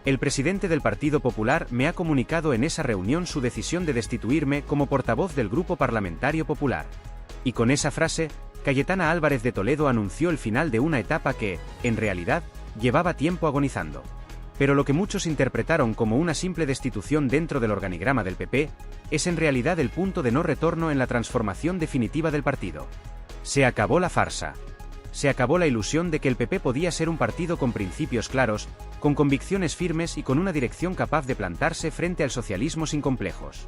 El presidente del Partido Popular me ha comunicado en esa reunión su decisión de destituirme como portavoz del Grupo Parlamentario Popular. Y con esa frase, Cayetana Álvarez de Toledo anunció el final de una etapa que, en realidad, llevaba tiempo agonizando. Pero lo que muchos interpretaron como una simple destitución dentro del organigrama del PP, es en realidad el punto de no retorno en la transformación definitiva del partido. Se acabó la farsa. Se acabó la ilusión de que el PP podía ser un partido con principios claros, con convicciones firmes y con una dirección capaz de plantarse frente al socialismo sin complejos.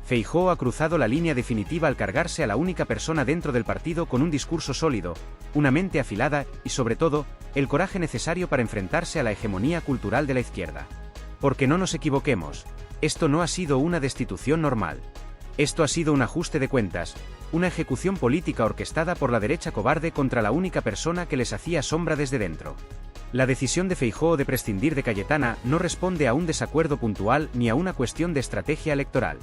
Feijóo ha cruzado la línea definitiva al cargarse a la única persona dentro del partido con un discurso sólido, una mente afilada y, sobre todo, el coraje necesario para enfrentarse a la hegemonía cultural de la izquierda. Porque no nos equivoquemos, esto no ha sido una destitución normal. Esto ha sido un ajuste de cuentas, una ejecución política orquestada por la derecha cobarde contra la única persona que les hacía sombra desde dentro. La decisión de Feijóo de prescindir de Cayetana no responde a un desacuerdo puntual ni a una cuestión de estrategia electoral.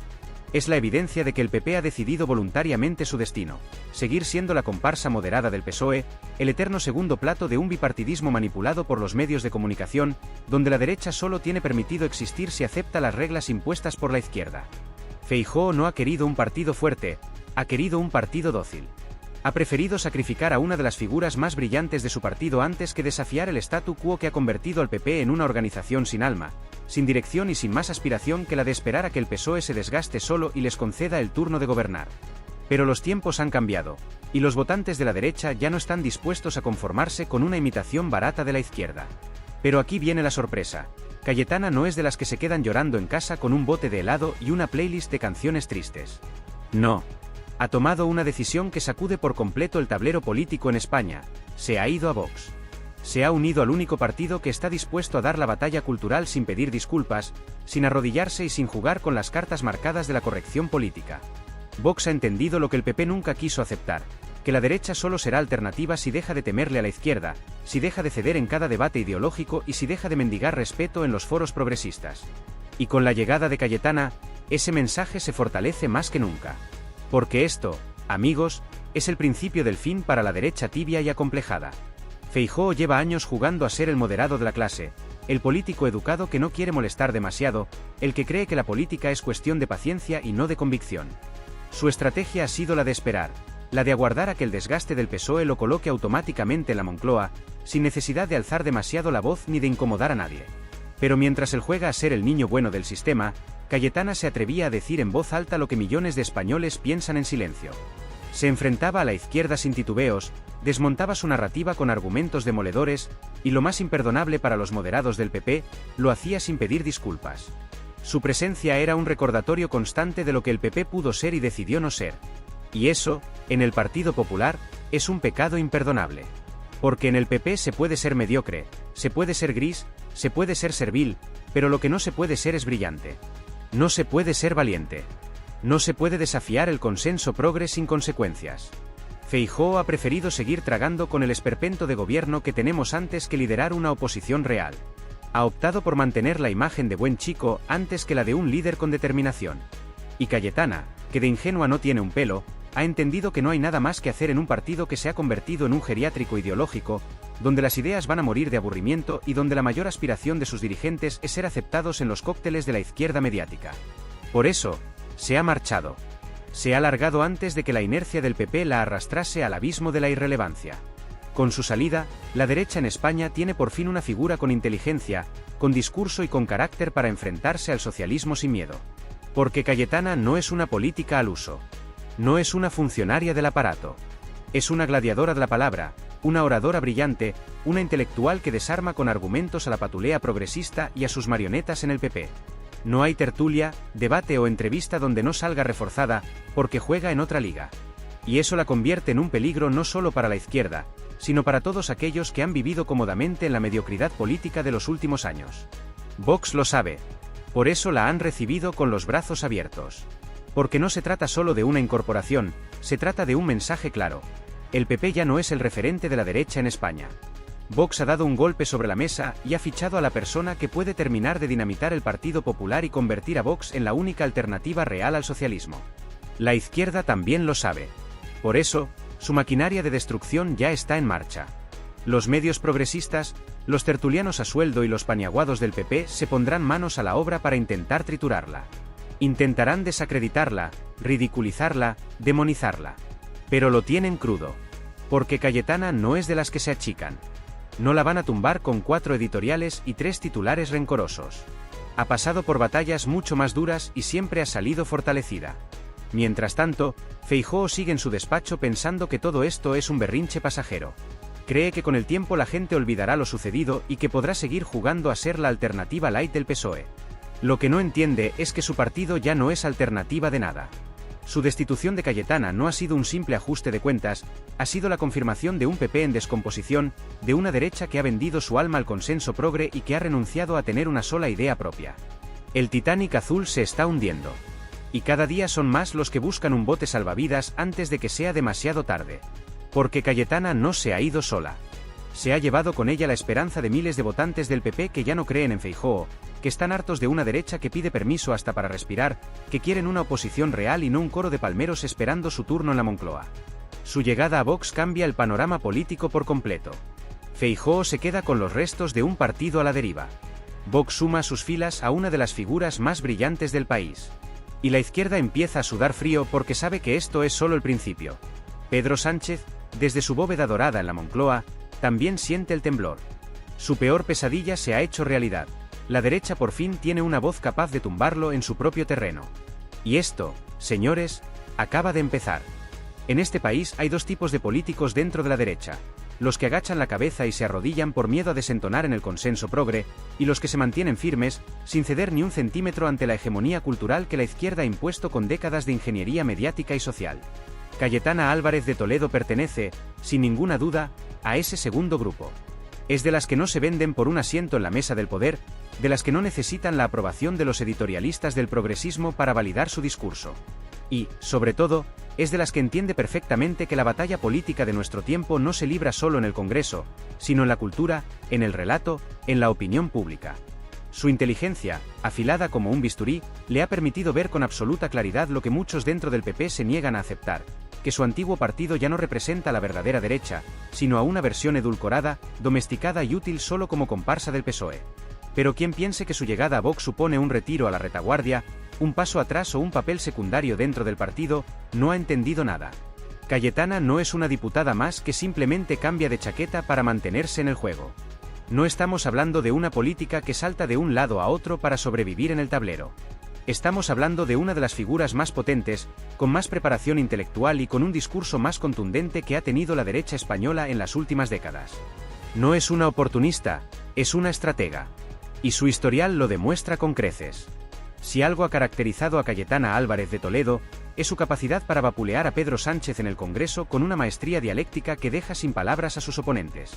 Es la evidencia de que el PP ha decidido voluntariamente su destino, seguir siendo la comparsa moderada del PSOE, el eterno segundo plato de un bipartidismo manipulado por los medios de comunicación, donde la derecha solo tiene permitido existir si acepta las reglas impuestas por la izquierda. Feijóo no ha querido un partido fuerte, ha querido un partido dócil. Ha preferido sacrificar a una de las figuras más brillantes de su partido antes que desafiar el statu quo que ha convertido al PP en una organización sin alma, sin dirección y sin más aspiración que la de esperar a que el PSOE se desgaste solo y les conceda el turno de gobernar. Pero los tiempos han cambiado, y los votantes de la derecha ya no están dispuestos a conformarse con una imitación barata de la izquierda. Pero aquí viene la sorpresa. Cayetana no es de las que se quedan llorando en casa con un bote de helado y una playlist de canciones tristes. No. Ha tomado una decisión que sacude por completo el tablero político en España. Se ha ido a Vox. Se ha unido al único partido que está dispuesto a dar la batalla cultural sin pedir disculpas, sin arrodillarse y sin jugar con las cartas marcadas de la corrección política. Vox ha entendido lo que el PP nunca quiso aceptar, que la derecha solo será alternativa si deja de temerle a la izquierda, si deja de ceder en cada debate ideológico y si deja de mendigar respeto en los foros progresistas. Y con la llegada de Cayetana, ese mensaje se fortalece más que nunca. Porque esto, amigos, es el principio del fin para la derecha tibia y acomplejada. Feijóo lleva años jugando a ser el moderado de la clase, el político educado que no quiere molestar demasiado, el que cree que la política es cuestión de paciencia y no de convicción. Su estrategia ha sido la de esperar, la de aguardar a que el desgaste del PSOE lo coloque automáticamente en la Moncloa, sin necesidad de alzar demasiado la voz ni de incomodar a nadie. Pero mientras él juega a ser el niño bueno del sistema, Cayetana se atrevía a decir en voz alta lo que millones de españoles piensan en silencio. Se enfrentaba a la izquierda sin titubeos, desmontaba su narrativa con argumentos demoledores, y lo más imperdonable para los moderados del PP, lo hacía sin pedir disculpas. Su presencia era un recordatorio constante de lo que el PP pudo ser y decidió no ser. Y eso, en el Partido Popular, es un pecado imperdonable. Porque en el PP se puede ser mediocre, se puede ser gris, se puede ser servil, pero lo que no se puede ser es brillante. No se puede ser valiente. No se puede desafiar el consenso progre sin consecuencias. Feijóo ha preferido seguir tragando con el esperpento de gobierno que tenemos antes que liderar una oposición real. Ha optado por mantener la imagen de buen chico antes que la de un líder con determinación. Y Cayetana, que de ingenua no tiene un pelo, ha entendido que no hay nada más que hacer en un partido que se ha convertido en un geriátrico ideológico, donde las ideas van a morir de aburrimiento y donde la mayor aspiración de sus dirigentes es ser aceptados en los cócteles de la izquierda mediática. Por eso, se ha marchado. Se ha largado antes de que la inercia del PP la arrastrase al abismo de la irrelevancia. Con su salida, la derecha en España tiene por fin una figura con inteligencia, con discurso y con carácter para enfrentarse al socialismo sin miedo. Porque Cayetana no es una política al uso. No es una funcionaria del aparato. Es una gladiadora de la palabra, una oradora brillante, una intelectual que desarma con argumentos a la patulea progresista y a sus marionetas en el PP. No hay tertulia, debate o entrevista donde no salga reforzada, porque juega en otra liga. Y eso la convierte en un peligro no solo para la izquierda, sino para todos aquellos que han vivido cómodamente en la mediocridad política de los últimos años. Vox lo sabe. Por eso la han recibido con los brazos abiertos. Porque no se trata solo de una incorporación, se trata de un mensaje claro. El PP ya no es el referente de la derecha en España. Vox ha dado un golpe sobre la mesa y ha fichado a la persona que puede terminar de dinamitar el Partido Popular y convertir a Vox en la única alternativa real al socialismo. La izquierda también lo sabe. Por eso, su maquinaria de destrucción ya está en marcha. Los medios progresistas, los tertulianos a sueldo y los paniaguados del PP se pondrán manos a la obra para intentar triturarla. Intentarán desacreditarla, ridiculizarla, demonizarla. Pero lo tienen crudo. Porque Cayetana no es de las que se achican. No la van a tumbar con 4 editoriales y 3 titulares rencorosos. Ha pasado por batallas mucho más duras y siempre ha salido fortalecida. Mientras tanto, Feijóo sigue en su despacho pensando que todo esto es un berrinche pasajero. Cree que con el tiempo la gente olvidará lo sucedido y que podrá seguir jugando a ser la alternativa light del PSOE. Lo que no entiende es que su partido ya no es alternativa de nada. Su destitución de Cayetana no ha sido un simple ajuste de cuentas, ha sido la confirmación de un PP en descomposición, de una derecha que ha vendido su alma al consenso progre y que ha renunciado a tener una sola idea propia. El Titanic azul se está hundiendo. Y cada día son más los que buscan un bote salvavidas antes de que sea demasiado tarde. Porque Cayetana no se ha ido sola. Se ha llevado con ella la esperanza de miles de votantes del PP que ya no creen en Feijóo, que están hartos de una derecha que pide permiso hasta para respirar, que quieren una oposición real y no un coro de palmeros esperando su turno en la Moncloa. Su llegada a Vox cambia el panorama político por completo. Feijóo se queda con los restos de un partido a la deriva. Vox suma a sus filas a una de las figuras más brillantes del país. Y la izquierda empieza a sudar frío porque sabe que esto es solo el principio. Pedro Sánchez, desde su bóveda dorada en la Moncloa, también siente el temblor. Su peor pesadilla se ha hecho realidad. La derecha por fin tiene una voz capaz de tumbarlo en su propio terreno. Y esto, señores, acaba de empezar. En este país hay 2 tipos de políticos dentro de la derecha. Los que agachan la cabeza y se arrodillan por miedo a desentonar en el consenso progre, y los que se mantienen firmes, sin ceder ni un centímetro ante la hegemonía cultural que la izquierda ha impuesto con décadas de ingeniería mediática y social. Cayetana Álvarez de Toledo pertenece, sin ninguna duda, a ese segundo grupo. Es de las que no se venden por un asiento en la mesa del poder, de las que no necesitan la aprobación de los editorialistas del progresismo para validar su discurso. Y, sobre todo, es de las que entiende perfectamente que la batalla política de nuestro tiempo no se libra solo en el Congreso, sino en la cultura, en el relato, en la opinión pública. Su inteligencia, afilada como un bisturí, le ha permitido ver con absoluta claridad lo que muchos dentro del PP se niegan a aceptar, que su antiguo partido ya no representa a la verdadera derecha, sino a una versión edulcorada, domesticada y útil solo como comparsa del PSOE. Pero quien piense que su llegada a Vox supone un retiro a la retaguardia, un paso atrás o un papel secundario dentro del partido, no ha entendido nada. Cayetana no es una diputada más que simplemente cambia de chaqueta para mantenerse en el juego. No estamos hablando de una política que salta de un lado a otro para sobrevivir en el tablero. Estamos hablando de una de las figuras más potentes, con más preparación intelectual y con un discurso más contundente que ha tenido la derecha española en las últimas décadas. No es una oportunista, es una estratega. Y su historial lo demuestra con creces. Si algo ha caracterizado a Cayetana Álvarez de Toledo, es su capacidad para vapulear a Pedro Sánchez en el Congreso con una maestría dialéctica que deja sin palabras a sus oponentes.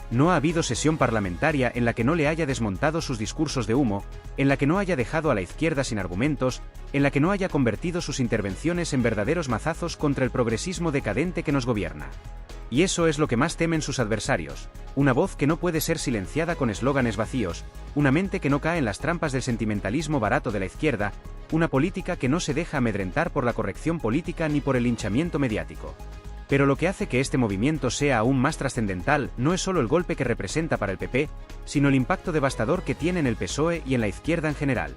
No ha habido sesión parlamentaria en la que no le haya desmontado sus discursos de humo, en la que no haya dejado a la izquierda sin argumentos, en la que no haya convertido sus intervenciones en verdaderos mazazos contra el progresismo decadente que nos gobierna. Y eso es lo que más temen sus adversarios, una voz que no puede ser silenciada con eslóganes vacíos, una mente que no cae en las trampas del sentimentalismo barato de la izquierda, una política que no se deja amedrentar por la corrección política ni por el linchamiento mediático. Pero lo que hace que este movimiento sea aún más trascendental no es solo el golpe que representa para el PP, sino el impacto devastador que tiene en el PSOE y en la izquierda en general.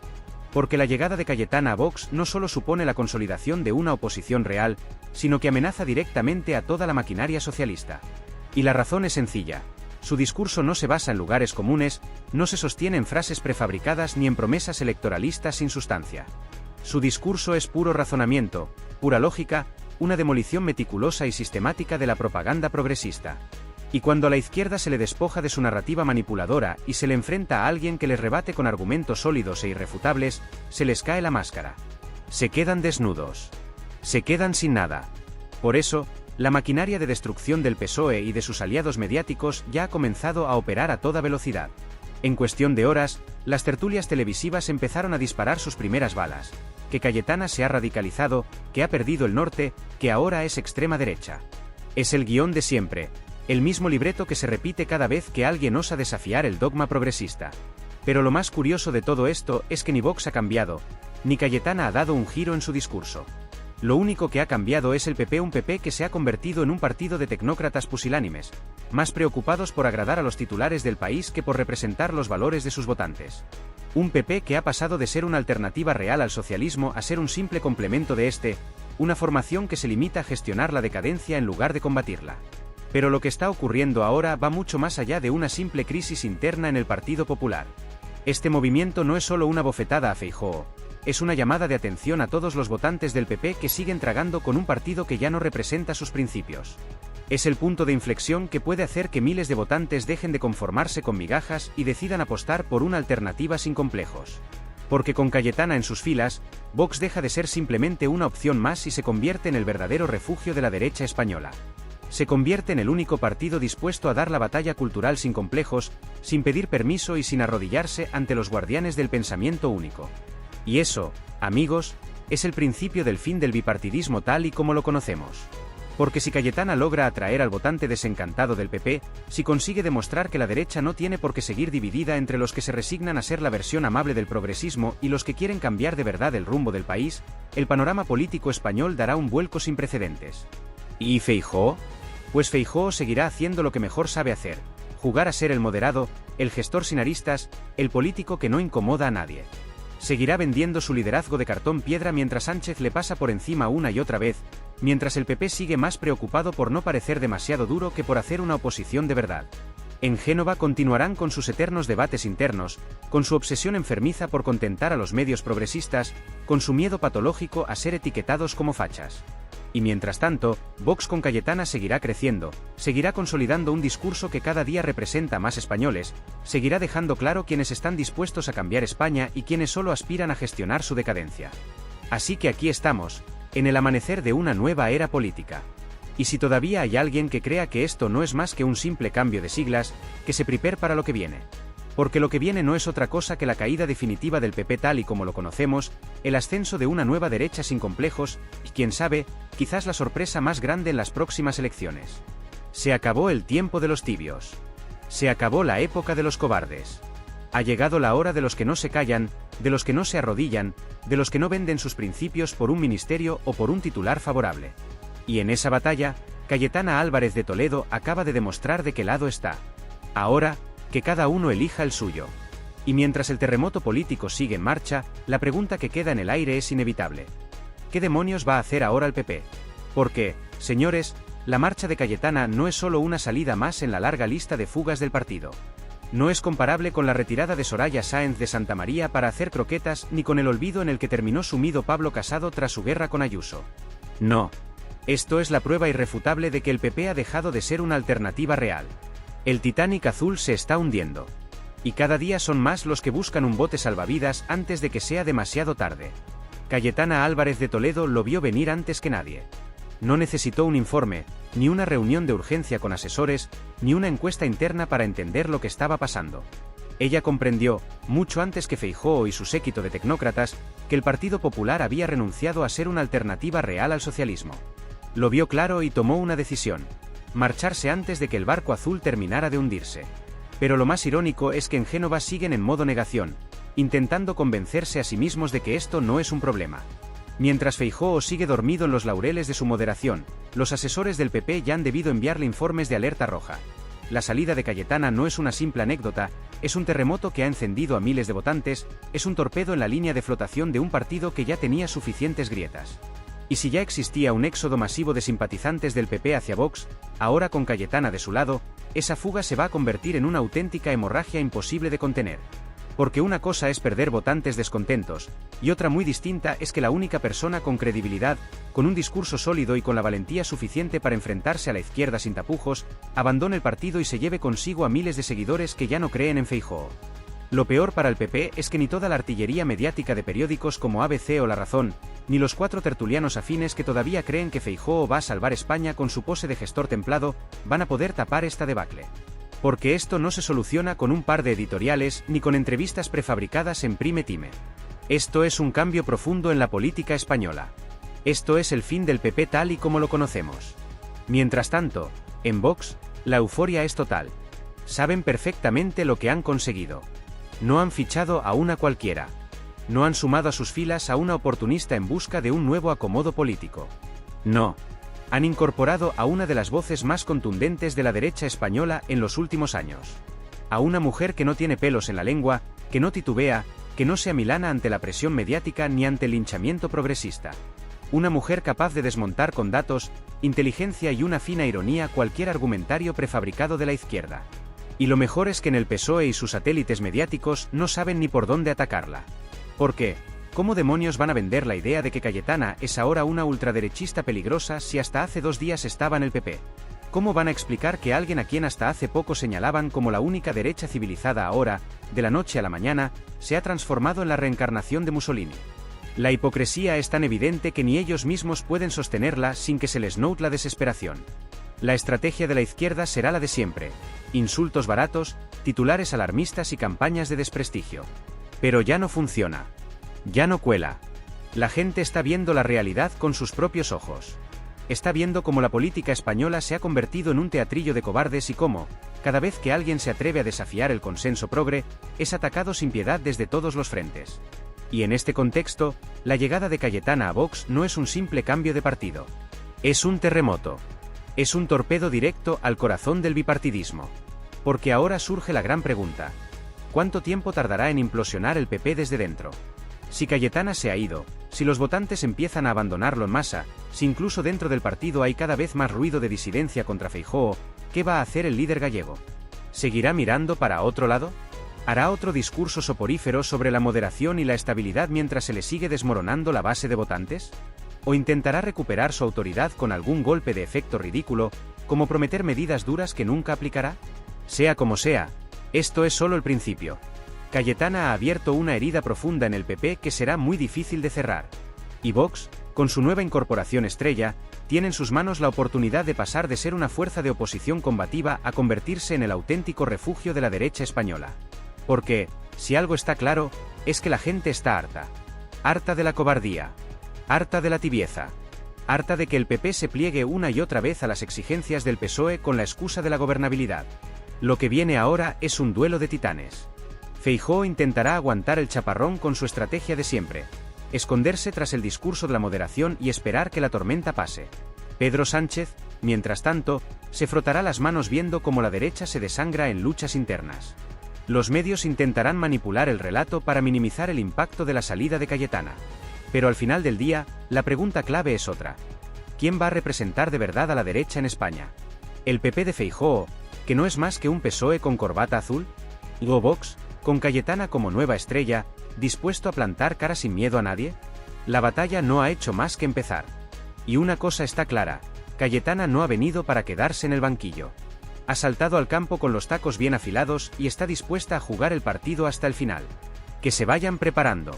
Porque la llegada de Cayetana a Vox no solo supone la consolidación de una oposición real, sino que amenaza directamente a toda la maquinaria socialista. Y la razón es sencilla. Su discurso no se basa en lugares comunes, no se sostiene en frases prefabricadas ni en promesas electoralistas sin sustancia. Su discurso es puro razonamiento, pura lógica, una demolición meticulosa y sistemática de la propaganda progresista. Y cuando a la izquierda se le despoja de su narrativa manipuladora y se le enfrenta a alguien que les rebate con argumentos sólidos e irrefutables, se les cae la máscara. Se quedan desnudos. Se quedan sin nada. Por eso, la maquinaria de destrucción del PSOE y de sus aliados mediáticos ya ha comenzado a operar a toda velocidad. En cuestión de horas, las tertulias televisivas empezaron a disparar sus primeras balas. Que Cayetana se ha radicalizado, que ha perdido el norte, que ahora es extrema derecha. Es el guión de siempre, el mismo libreto que se repite cada vez que alguien osa desafiar el dogma progresista. Pero lo más curioso de todo esto es que ni Vox ha cambiado, ni Cayetana ha dado un giro en su discurso. Lo único que ha cambiado es el PP, un PP que se ha convertido en un partido de tecnócratas pusilánimes, más preocupados por agradar a los titulares del país que por representar los valores de sus votantes. Un PP que ha pasado de ser una alternativa real al socialismo a ser un simple complemento de este, una formación que se limita a gestionar la decadencia en lugar de combatirla. Pero lo que está ocurriendo ahora va mucho más allá de una simple crisis interna en el Partido Popular. Este movimiento no es solo una bofetada a Feijóo, es una llamada de atención a todos los votantes del PP que siguen tragando con un partido que ya no representa sus principios. Es el punto de inflexión que puede hacer que miles de votantes dejen de conformarse con migajas y decidan apostar por una alternativa sin complejos. Porque con Cayetana en sus filas, Vox deja de ser simplemente una opción más y se convierte en el verdadero refugio de la derecha española. Se convierte en el único partido dispuesto a dar la batalla cultural sin complejos, sin pedir permiso y sin arrodillarse ante los guardianes del pensamiento único. Y eso, amigos, es el principio del fin del bipartidismo tal y como lo conocemos. Porque si Cayetana logra atraer al votante desencantado del PP, si consigue demostrar que la derecha no tiene por qué seguir dividida entre los que se resignan a ser la versión amable del progresismo y los que quieren cambiar de verdad el rumbo del país, el panorama político español dará un vuelco sin precedentes. ¿Y Feijóo? Pues Feijóo seguirá haciendo lo que mejor sabe hacer, jugar a ser el moderado, el gestor sin aristas, el político que no incomoda a nadie. Seguirá vendiendo su liderazgo de cartón piedra mientras Sánchez le pasa por encima una y otra vez, mientras el PP sigue más preocupado por no parecer demasiado duro que por hacer una oposición de verdad. En Génova continuarán con sus eternos debates internos, con su obsesión enfermiza por contentar a los medios progresistas, con su miedo patológico a ser etiquetados como fachas. Y mientras tanto, Vox con Cayetana seguirá creciendo, seguirá consolidando un discurso que cada día representa más españoles, seguirá dejando claro quiénes están dispuestos a cambiar España y quiénes solo aspiran a gestionar su decadencia. Así que aquí estamos, en el amanecer de una nueva era política. Y si todavía hay alguien que crea que esto no es más que un simple cambio de siglas, que se prepare para lo que viene. Porque lo que viene no es otra cosa que la caída definitiva del PP tal y como lo conocemos, el ascenso de una nueva derecha sin complejos, y quién sabe, quizás la sorpresa más grande en las próximas elecciones. Se acabó el tiempo de los tibios. Se acabó la época de los cobardes. Ha llegado la hora de los que no se callan, de los que no se arrodillan, de los que no venden sus principios por un ministerio o por un titular favorable. Y en esa batalla, Cayetana Álvarez de Toledo acaba de demostrar de qué lado está. Ahora, que cada uno elija el suyo. Y mientras el terremoto político sigue en marcha, la pregunta que queda en el aire es inevitable. ¿Qué demonios va a hacer ahora el PP? Porque, señores, la marcha de Cayetana no es solo una salida más en la larga lista de fugas del partido. No es comparable con la retirada de Soraya Sáenz de Santamaría para hacer croquetas ni con el olvido en el que terminó sumido Pablo Casado tras su guerra con Ayuso. No. Esto es la prueba irrefutable de que el PP ha dejado de ser una alternativa real. El Titanic azul se está hundiendo. Y cada día son más los que buscan un bote salvavidas antes de que sea demasiado tarde. Cayetana Álvarez de Toledo lo vio venir antes que nadie. No necesitó un informe, ni una reunión de urgencia con asesores, ni una encuesta interna para entender lo que estaba pasando. Ella comprendió, mucho antes que Feijóo y su séquito de tecnócratas, que el Partido Popular había renunciado a ser una alternativa real al socialismo. Lo vio claro y tomó una decisión: marcharse antes de que el barco azul terminara de hundirse. Pero lo más irónico es que en Génova siguen en modo negación, intentando convencerse a sí mismos de que esto no es un problema. Mientras Feijóo sigue dormido en los laureles de su moderación, los asesores del PP ya han debido enviarle informes de alerta roja. La salida de Cayetana no es una simple anécdota, es un terremoto que ha encendido a miles de votantes, es un torpedo en la línea de flotación de un partido que ya tenía suficientes grietas. Y si ya existía un éxodo masivo de simpatizantes del PP hacia Vox, ahora con Cayetana de su lado, esa fuga se va a convertir en una auténtica hemorragia imposible de contener. Porque una cosa es perder votantes descontentos, y otra muy distinta es que la única persona con credibilidad, con un discurso sólido y con la valentía suficiente para enfrentarse a la izquierda sin tapujos, abandone el partido y se lleve consigo a miles de seguidores que ya no creen en Feijóo. Lo peor para el PP es que ni toda la artillería mediática de periódicos como ABC o La Razón, ni los 4 tertulianos afines que todavía creen que Feijóo va a salvar España con su pose de gestor templado, van a poder tapar esta debacle. Porque esto no se soluciona con un par de editoriales ni con entrevistas prefabricadas en Prime Time. Esto es un cambio profundo en la política española. Esto es el fin del PP tal y como lo conocemos. Mientras tanto, en Vox, la euforia es total. Saben perfectamente lo que han conseguido. No han fichado a una cualquiera. No han sumado a sus filas a una oportunista en busca de un nuevo acomodo político. No. Han incorporado a una de las voces más contundentes de la derecha española en los últimos años. A una mujer que no tiene pelos en la lengua, que no titubea, que no se amilana ante la presión mediática ni ante el linchamiento progresista. Una mujer capaz de desmontar con datos, inteligencia y una fina ironía cualquier argumentario prefabricado de la izquierda. Y lo mejor es que en el PSOE y sus satélites mediáticos no saben ni por dónde atacarla. ¿Por qué? ¿Cómo demonios van a vender la idea de que Cayetana es ahora una ultraderechista peligrosa si hasta hace 2 días estaba en el PP? ¿Cómo van a explicar que alguien a quien hasta hace poco señalaban como la única derecha civilizada ahora, de la noche a la mañana, se ha transformado en la reencarnación de Mussolini? La hipocresía es tan evidente que ni ellos mismos pueden sostenerla sin que se les note la desesperación. La estrategia de la izquierda será la de siempre: insultos baratos, titulares alarmistas y campañas de desprestigio. Pero ya no funciona. Ya no cuela. La gente está viendo la realidad con sus propios ojos. Está viendo cómo la política española se ha convertido en un teatrillo de cobardes y cómo, cada vez que alguien se atreve a desafiar el consenso progre, es atacado sin piedad desde todos los frentes. Y en este contexto, la llegada de Cayetana a Vox no es un simple cambio de partido. Es un terremoto. Es un torpedo directo al corazón del bipartidismo. Porque ahora surge la gran pregunta: ¿cuánto tiempo tardará en implosionar el PP desde dentro? Si Cayetana se ha ido, si los votantes empiezan a abandonarlo en masa, si incluso dentro del partido hay cada vez más ruido de disidencia contra Feijóo, ¿qué va a hacer el líder gallego? ¿Seguirá mirando para otro lado? ¿Hará otro discurso soporífero sobre la moderación y la estabilidad mientras se le sigue desmoronando la base de votantes? ¿O intentará recuperar su autoridad con algún golpe de efecto ridículo, como prometer medidas duras que nunca aplicará? Sea como sea, esto es solo el principio. Cayetana ha abierto una herida profunda en el PP que será muy difícil de cerrar. Y Vox, con su nueva incorporación estrella, tiene en sus manos la oportunidad de pasar de ser una fuerza de oposición combativa a convertirse en el auténtico refugio de la derecha española. Porque, si algo está claro, es que la gente está harta. Harta de la cobardía. Harta de la tibieza. Harta de que el PP se pliegue una y otra vez a las exigencias del PSOE con la excusa de la gobernabilidad. Lo que viene ahora es un duelo de titanes. Feijóo intentará aguantar el chaparrón con su estrategia de siempre: esconderse tras el discurso de la moderación y esperar que la tormenta pase. Pedro Sánchez, mientras tanto, se frotará las manos viendo cómo la derecha se desangra en luchas internas. Los medios intentarán manipular el relato para minimizar el impacto de la salida de Cayetana. Pero al final del día, la pregunta clave es otra: ¿quién va a representar de verdad a la derecha en España? ¿El PP de Feijóo, que no es más que un PSOE con corbata azul? ¿O Vox, con Cayetana como nueva estrella, dispuesto a plantar cara sin miedo a nadie? La batalla no ha hecho más que empezar. Y una cosa está clara: Cayetana no ha venido para quedarse en el banquillo. Ha saltado al campo con los tacos bien afilados y está dispuesta a jugar el partido hasta el final. Que se vayan preparando.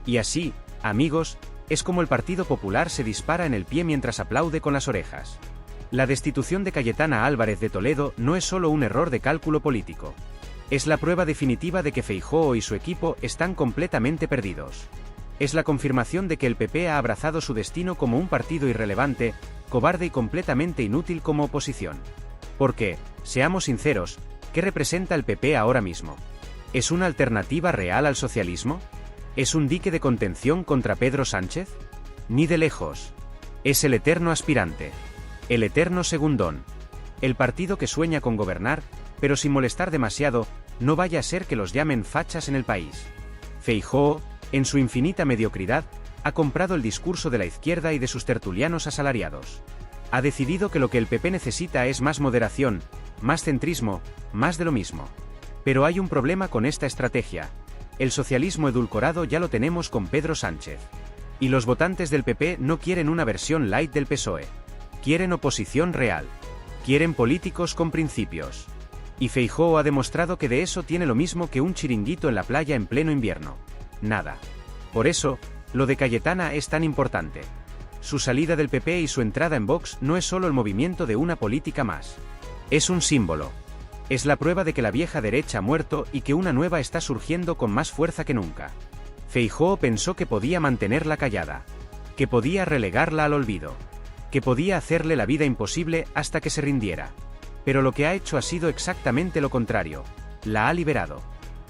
Y así, amigos, es como el Partido Popular se dispara en el pie mientras aplaude con las orejas. La destitución de Cayetana Álvarez de Toledo no es solo un error de cálculo político. Es la prueba definitiva de que Feijóo y su equipo están completamente perdidos. Es la confirmación de que el PP ha abrazado su destino como un partido irrelevante, cobarde y completamente inútil como oposición. Porque, seamos sinceros, ¿qué representa el PP ahora mismo? ¿Es una alternativa real al socialismo? ¿Es un dique de contención contra Pedro Sánchez? Ni de lejos. Es el eterno aspirante. El eterno segundón. El partido que sueña con gobernar, pero sin molestar demasiado, no vaya a ser que los llamen fachas en el país. Feijóo, en su infinita mediocridad, ha comprado el discurso de la izquierda y de sus tertulianos asalariados. Ha decidido que lo que el PP necesita es más moderación, más centrismo, más de lo mismo. Pero hay un problema con esta estrategia: el socialismo edulcorado ya lo tenemos con Pedro Sánchez. Y los votantes del PP no quieren una versión light del PSOE. Quieren oposición real. Quieren políticos con principios. Y Feijóo ha demostrado que de eso tiene lo mismo que un chiringuito en la playa en pleno invierno. Nada. Por eso, lo de Cayetana es tan importante. Su salida del PP y su entrada en Vox no es solo el movimiento de una política más. Es un símbolo. Es la prueba de que la vieja derecha ha muerto y que una nueva está surgiendo con más fuerza que nunca. Feijóo pensó que podía mantenerla callada. Que podía relegarla al olvido. Que podía hacerle la vida imposible hasta que se rindiera. Pero lo que ha hecho ha sido exactamente lo contrario: la ha liberado.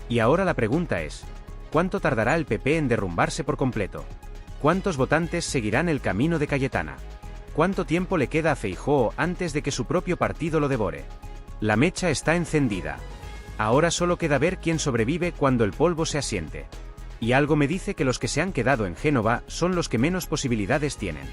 Y ahora la pregunta es: ¿Cuánto tardará el PP en derrumbarse por completo? ¿Cuántos votantes seguirán el camino de Cayetana? ¿Cuánto tiempo le queda a Feijóo antes de que su propio partido lo devore? La mecha está encendida. Ahora solo queda ver quién sobrevive cuando el polvo se asiente. Y algo me dice que los que se han quedado en Génova son los que menos posibilidades tienen.